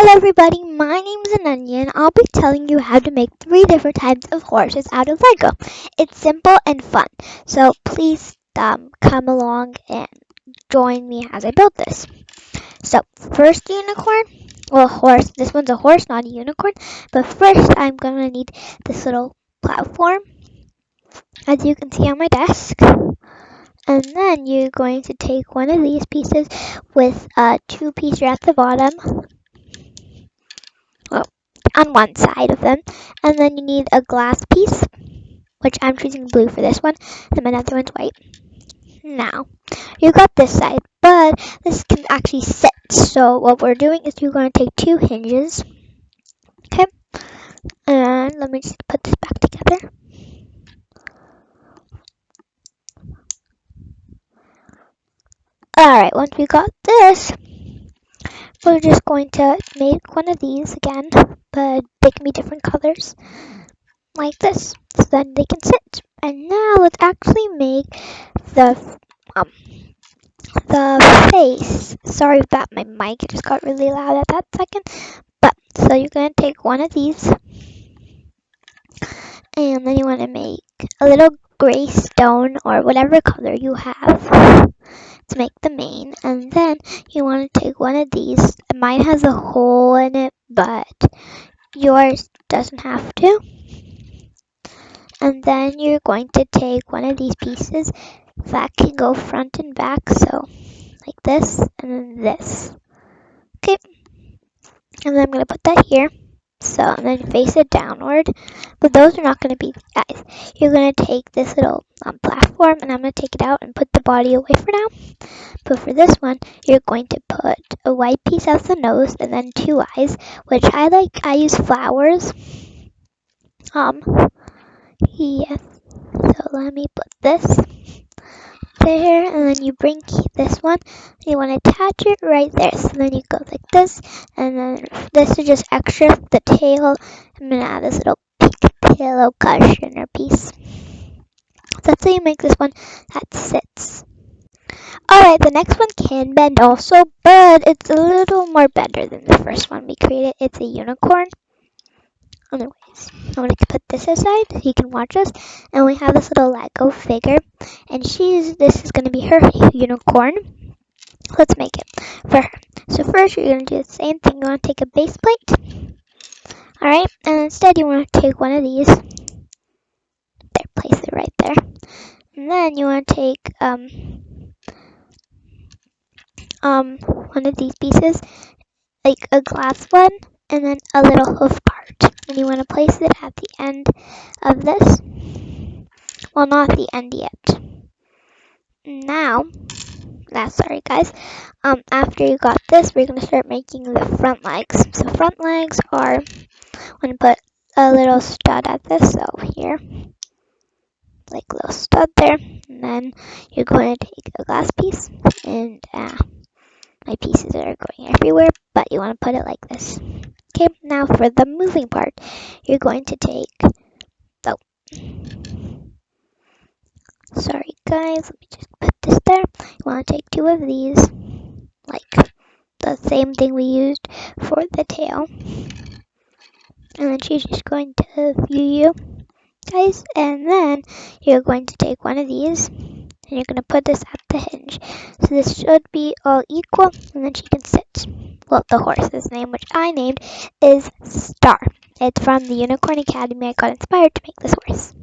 Hello everybody, my name is Ananya and I'll be telling you how to make 3 different types of horses out of Lego. It's simple and fun, so please come along and join me as I build this. So first unicorn, well horse, this one's a horse not a unicorn, but first I'm going to need this little platform as you can see on my desk. And then you're going to take one of these pieces with 2 pieces at the bottom. Well, on one side of them, and then you need a glass piece, which I'm choosing blue for this one, and my other one's white. Now, you got this side, but this can actually sit. So what we're doing is you're going to take 2 hinges, okay, and let me just put this back together. Alright, once we got this, we're just going to make one of these again, but they can be different colors, like this, so then they can sit. And now let's actually make the the face. Sorry about my mic, it just got really loud at that second. But so you're gonna take one of these, and then you want to make a little gray stone or whatever color you have to make the mane. And then you want to take one of these. Mine has a hole in it, but yours doesn't have to. And then you're going to take one of these pieces that can go front and back, so like this and then this. Okay, and then I'm going to put that here. So, and then face it downward. But those are not going to be the eyes. You're going to take this little platform, and I'm going to take it out and put the body away for now. But for this one, you're going to put a white piece as the nose, and then 2 eyes, which I use flowers. Yes. So let me put this there, and then you bring this one, you want to attach it right there, so then you go like this, and then this is just extra for the tail. I'm going to add this little pigtail cushion or piece. So that's how you make this one that sits. Alright, the next one can bend also, but it's a little more better than the first one we created. It's a unicorn. Anyways, I'm going to put this aside so you can watch us. And we have this little Lego figure, and this is going to be her unicorn. Let's make it for her. So first you're going to do the same thing. You want to take a base plate. Alright, and instead you want to take one of these. There, place it right there. And then you want to take one of these pieces, like a glass one, and then a little hoof part. And you want to place it at the end of this. Well, not the end yet. Now, sorry guys. After you got this, we're going to start making the front legs. So front legs are, I'm going to put a little stud at this, so here, like a little stud there. And then you're going to take a glass piece, and my pieces are going everywhere, but you want to put it like this. Okay, now for the moving part, you're going to take, sorry guys, let me just put this there. You want to take 2 of these, like the same thing we used for the tail. And then she's just going to view you guys, and then you're going to take one of these, and you're going to put this at the hinge. So this should be all equal, and then she can sit. Well, the horse's name, which I named, is Star. It's from the Unicorn Academy. I got inspired to make this horse.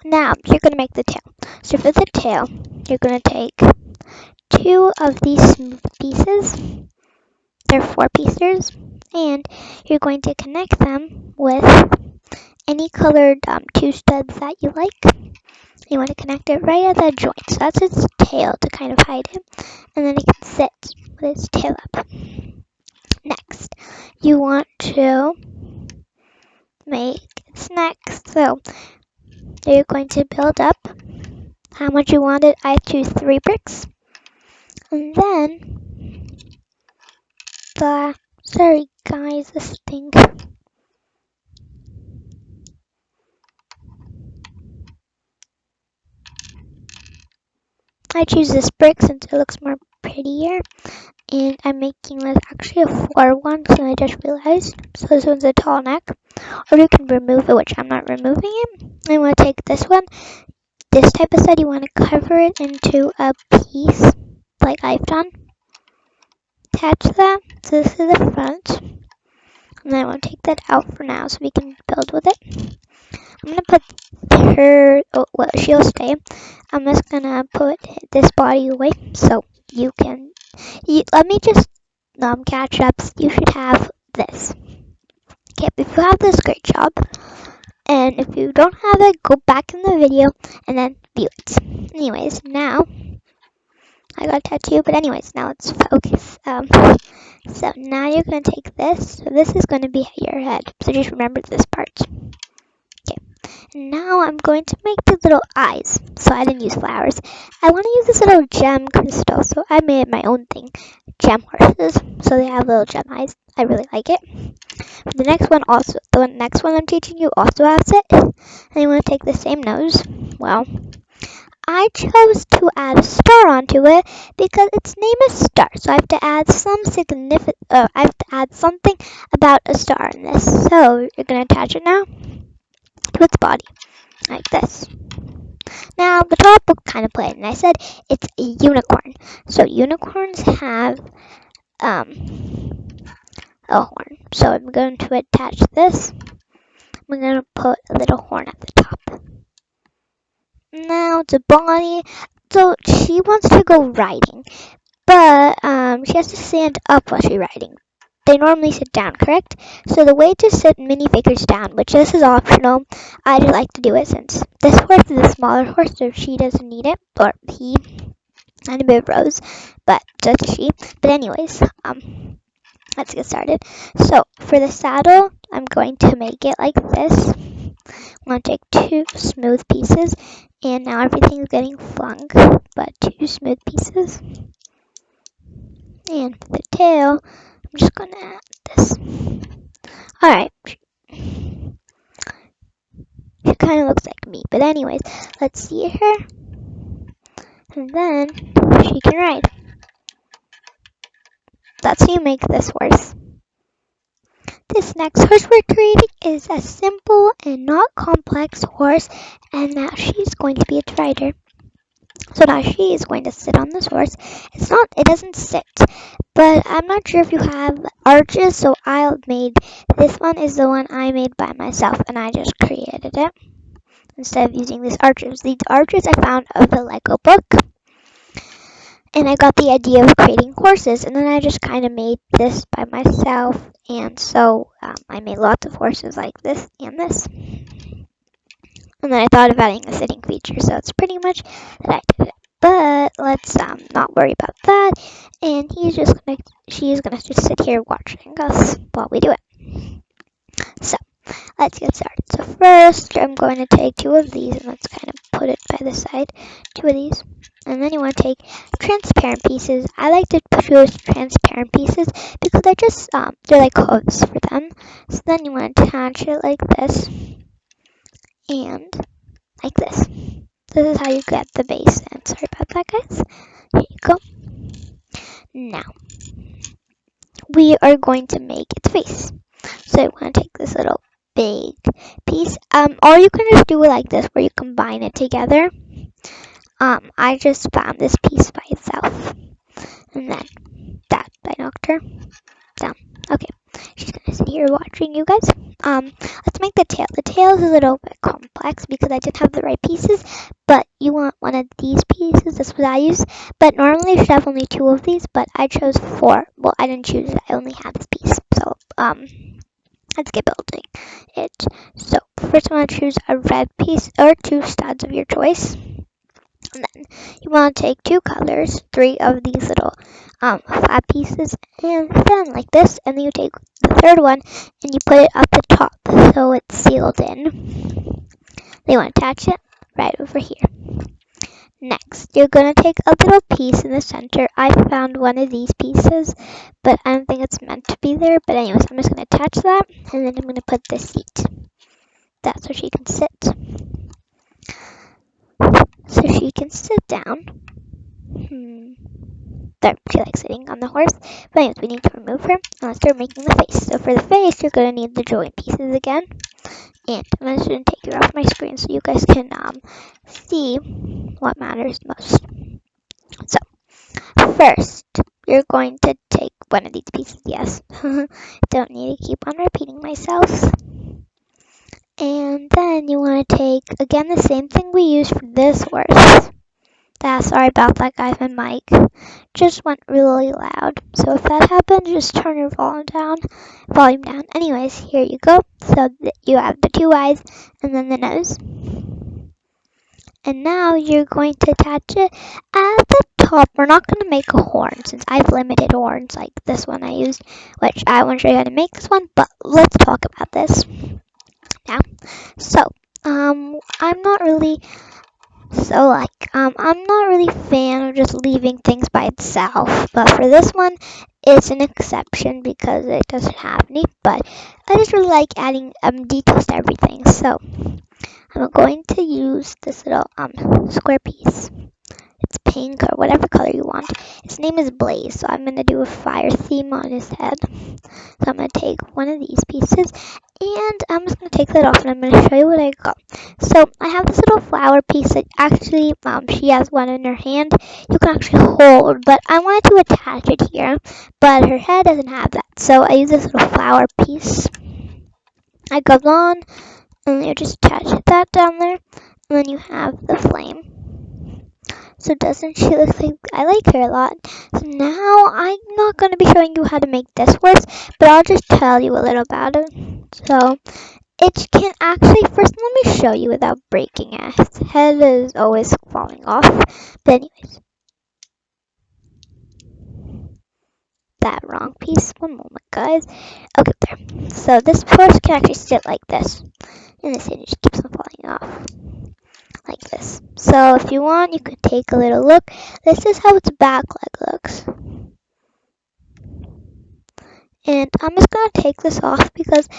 Now, you're going to make the tail. So for the tail, you're going to take 2 of these smooth pieces. They're 4 pieces, and you're going to connect them with any colored 2 studs that you like. You want to connect it right at that joint. So that's its tail to kind of hide it, and then it can sit with its tail up. Next, you want to make its neck. So you're going to build up how much you want it. I choose 3 bricks. And then sorry guys, this thing. I choose this brick since it looks more prettier. and I'm making this actually a 4-1, so I just realized. So this one's a tall neck, or you can remove it, which I'm not removing it. I want to take this one, this type of side, you want to cover it into a piece, like I've done. Attach that, so this is the front, and then I want to take that out for now so we can build with it. I'm going to put her, well, she'll stay. I'm just going to put this body away so you can, let me just catch up. You should have this. Okay, if you have this, great job. And if you don't have it, go back in the video and then view it. Anyways, now, I got a tattoo, but anyways, now let's focus. So now you're going to take this. So this is going to be your head. So just remember this part. Now I'm going to make the little eyes. So I didn't use flowers. I want to use this little gem crystal. So I made my own thing. Gem horses. So they have little gem eyes. I really like it. The next one also, the next one I'm teaching you also has it. And you want to take the same nose. Well, I chose to add a star onto it because its name is Star. So I have to add some significant, I have to add something about a star in this. So you're going to attach it now to its body, like this. Now, the top looked kind of plain, and I said it's a unicorn. So unicorns have a horn. So I'm going to attach this. I'm going to put a little horn at the top. Now it's a body. So she wants to go riding, but she has to stand up while she's riding. They normally sit down, correct? So the way to sit minifigures down, which this is optional, I just like to do it since this horse is a smaller horse, so she doesn't need it, or he, and a bit of Rose, but so does she. But anyways, let's get started. So for the saddle, I'm going to make it like this. I'm going to take 2 smooth pieces, and now everything's getting flung, but 2 smooth pieces. And for the tail, I'm just going to add this. Alright. She kind of looks like me, but anyways, let's see her. And then she can ride. That's how you make this horse. This next horse we're creating is a simple and not complex horse, and now she's going to be its rider. So now she is going to sit on this horse. It doesn't sit, but I'm not sure if you have arches, so this one is the one I made by myself, and I just created it instead of using these arches. These arches I found of the Lego book, and I got the idea of creating horses, and then I just kind of made this by myself, and so I made lots of horses like this and this. And then I thought of adding a sitting feature, so it's pretty much that I did it. But let's not worry about that, and she's gonna just sit here watching us while we do it. So let's get started. So first, I'm going to take 2 of these, and let's kind of put it by the side. 2 of these. And then you want to take transparent pieces. I like to choose transparent pieces because they're like hooves for them. So then you want to attach it like this and like this. This is how you get the base. And sorry about that, guys. Here you go. Now, we are going to make its face. So you want to take this little big piece. Or you can just do it like this where you combine it together. I just found this piece by itself. And then that, I knocked her down. Okay, she's gonna sit here watching you guys. Let's make the tail. The tail is a little bit complex because I didn't have the right pieces, but you want one of these pieces. That's what I use. But normally you should have only 2 of these, but I chose 4. Well, I didn't choose it. I only have this piece. So, let's get building it. So, first I want to choose a red piece or 2 studs of your choice. And then you want to take 2 colors, 3 of these little flat pieces, and then like this, and then you take the 3rd one and you put it up the top so it's sealed in. Then you want to attach it right over here. Next, you're going to take a little piece in the center. I found one of these pieces, but I don't think it's meant to be there. But anyways, I'm just going to attach that, and then I'm going to put the seat. That's where she can sit. So she can sit down. There, she likes sitting on the horse. But anyways, we need to remove her and let's start making the face. So for the face, you're gonna need the joint pieces again. And I'm just gonna take her off my screen so you guys can see what matters most. So first, you're going to take one of these pieces. Yes, don't need to keep on repeating myself. And then you want to take again the same thing we used for this horse. Sorry about that, guys. My mic just went really loud. So if that happens, just turn your volume down. Anyways, here you go. So you have the two eyes and then the nose. And now you're going to attach it at the top. We're not going to make a horn since I've limited horns like this one I used, which I want to show you how to make this one, but let's talk about this now. So, I'm not really I'm not really a fan of just leaving things by itself, but for this one, it's an exception because it doesn't have any, but I just really like adding details to everything. So I'm going to use this little square piece. It's pink or whatever color you want. His name is Blaze, so I'm going to do a fire theme on his head. So I'm going to take one of these pieces, and I'm just going to take that off, and I'm going to show you what I got. So I have this little flower piece that actually, she has one in her hand. You can actually hold, but I wanted to attach it here, but her head doesn't have that. So I use this little flower piece. I go on, and you just attach that down there, and then you have the flame. So doesn't she look like, I like her a lot. So now I'm not going to be showing you how to make this horse, but I'll just tell you a little about it. So it can actually, first let me show you without breaking it. Its head is always falling off. But anyways, that wrong piece. One moment, guys. Okay, there. So this horse can actually sit like this. And this head just keeps on falling off. Like this. So if you want, you could take a little look. This is how its back leg looks. And I'm just going to take this off because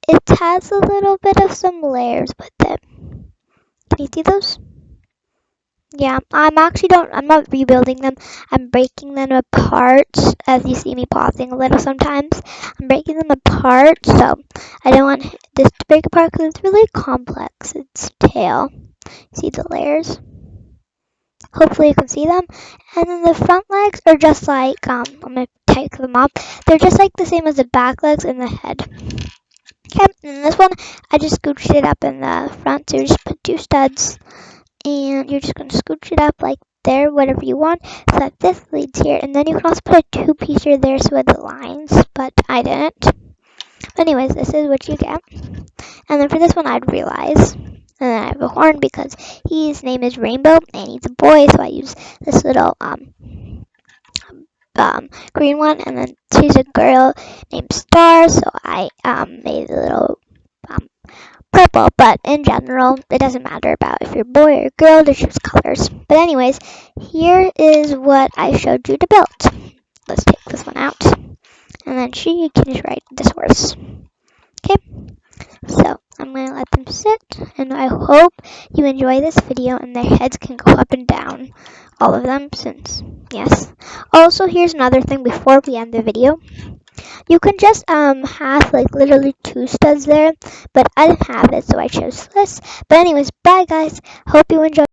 it has a little bit of some layers with it. Can you see those? Yeah, I'm not rebuilding them. I'm breaking them apart, as you see me pausing a little sometimes. I'm breaking them apart, so I don't want this to break apart because it's really complex. Its tail. See the layers? Hopefully you can see them. And then the front legs are just like, I'm going to take them up. They're just like the same as the back legs and the head. Okay, and this one, I just scooched it up in the front. So you just put two studs. And you're just going to scooch it up like there, whatever you want. So that this leads here. And then you can also put a two-piecer there so with the lines. But I didn't. But anyways, this is what you get. And then for this one, I'd realize. And then I have a horn because his name is Rainbow and he's a boy, so I use this little green one. And then she's a girl named Star, so I made a little purple. But in general, it doesn't matter about if you're a boy or girl, they choose colors. But anyways, here is what I showed you to build. Let's take this one out, and then she can just ride this horse. Okay. So I'm going to let them sit, and I hope you enjoy this video and their heads can go up and down, all of them, since, yes. Also, here's another thing before we end the video. You can just have like literally two studs there, but I didn't have it, so I chose this. But anyways, bye guys. Hope you enjoy.